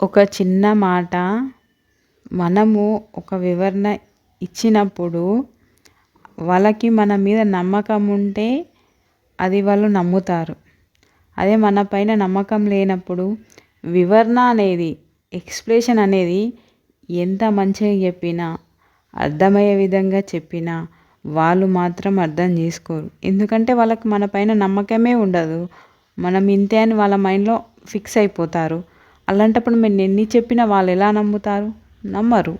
ఒక చిన్న మాట మనము ఒక వివరణ ఇచ్చినప్పుడు వాళ్ళకి మన మీద నమ్మకం ఉంటే అది వాళ్ళు నమ్ముతారు. అదే మన పైన నమ్మకం లేనప్పుడు వివరణ అనేది, ఎక్స్‌ప్లనేషన్ అనేది ఎంత మంచిగా చెప్పినా, అర్థమయ్యే విధంగా చెప్పినా వాళ్ళు మాత్రం అర్థం చేసుకోరు. ఎందుకంటే వాళ్ళకి మన పైన నమ్మకమే ఉండదు. మనం ఇంతే అని వాళ్ళ మైండ్‌లో ఫిక్స్ అయిపోతారు. అలాంటప్పుడు మేము ఎన్ని చెప్పినా వాళ్ళు ఎలా నమ్ముతారు? నమ్మరు.